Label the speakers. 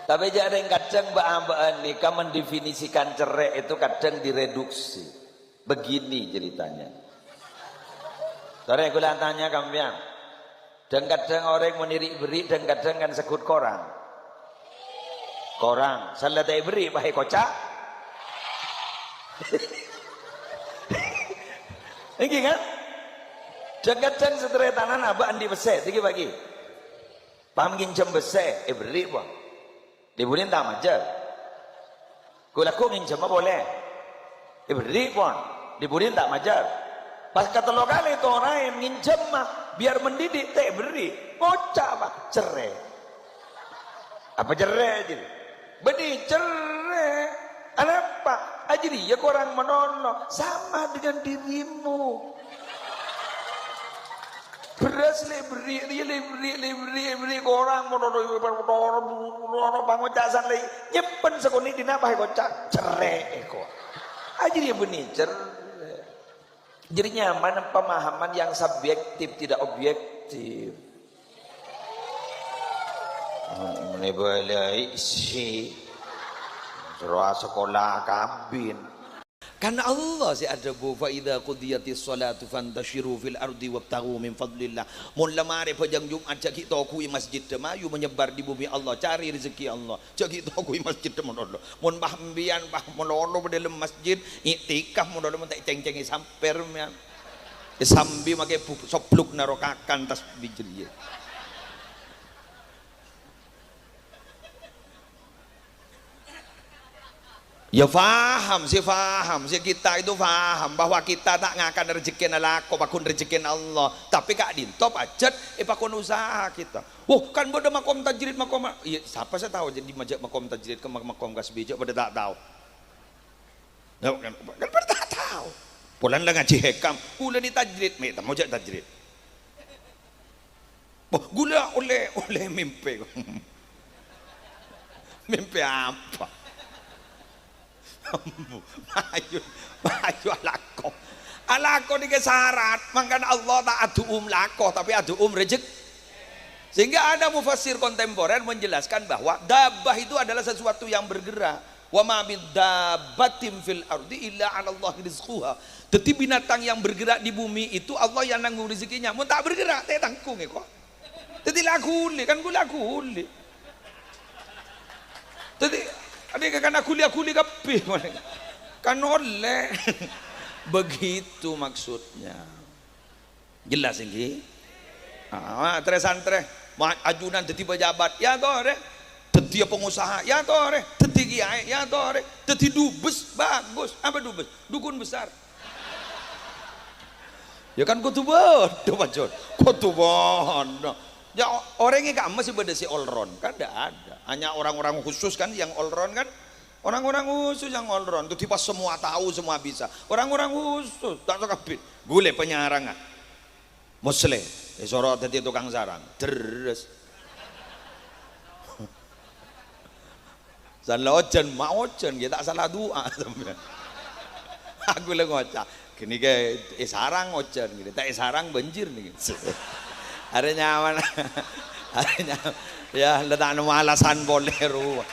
Speaker 1: Tapi jarang kadang mbak nikah mendefinisikan cerai itu kadang direduksi. Begini ceritanya. Sore aku tanya kampian. Dan kadang orang menirik beri dan kadang kan sekut korang. Korang, salah tak beri pakai kocak. Ini kan? Dan kadang setelah tanah abah andi besar, tiga pagi. Pamgin jam besar, beri pun. Diburin tak majar. Kulaku nginjem boleh. Beri pun. Diburin tak majar. Pas kata lokal itu orang yang nginjem mah biar mendidik tak beri. Kocak apa? Cerai. Apa cerai aja? Benih cerai. Kenapa? Jadi ya korang menolong sama dengan dirimu. Beras beri korang menolong pangocasan lagi nyepen sekoni dina pakai kocak cerai kok. Jadi ya benih cerai. Jadi nyaman pemahaman yang subjektif tidak objektif. Ini boleh isi surah sekolah kabin. Karena Allah si ada bu fa idza qudiyatis salatu fantashiru fil ardi wabtaghu min fadlillah. Mun lamare pajang Jumat cak kita kui masjid mayu menyebar di bumi Allah cari rezeki Allah. Cak kita kui masjid monodo. Mun bahmbian bah monodo dalam masjid iktikaf monodo mentek ceng-cengi samper mian. Sambi make sopluk narokakan tas bijil. Ya faham si kita itu faham bahwa kita tak ngakan rezeki nalako pakun rezeki Allah tapi kak dinto pacet pakun usaha kita. Kan bodoh makom tajrid makom. Iya siapa saya tahu jadi majak makom tajrid ke makom kasbijak pada tak tahu. Kan pada tak tahu. Pulang lah ngaji hekam gula di tajrid me tak mau jak tajrid. Gula oleh mimpi. Mimpi apa? Maju alako di kesarat makanya Allah tak adu lako tapi adu rezeki sehingga ada mufassir kontemporer menjelaskan bahwa dabah itu adalah sesuatu yang bergerak wa ma min dabbatin fil ardi illa 'ala Allah rizquha. Jadi binatang yang bergerak di bumi itu Allah yang nanggung rezekinya. Mun tak bergerak teh tanggung kok. Jadi laku kan gula kuli. Jadi adik kan aku lihat kabeh kan oleh begitu maksudnya jelas ini santre ajunan jadi pejabat ya tore jadi pengusaha ya tore jadi kiai ya tore jadi dubes bagus apa dubes dukun besar ya kan kutu bodoh pajon kutu bodoh ya orangnya gak masih beda si all round kan tidak ada hanya orang-orang khusus kan yang all round kan orang-orang khusus yang all round itu tipe semua tahu semua bisa orang-orang khusus tak suka bit gule penyarangan musle sorot tadi tukang sarang terus salah ojen mau ojen kita salah doa aku lagi ngocak gini ke sarang ojen gitu tak sarang banjir nih ada nyaman ada nyaman ya letak alasan boleh ruang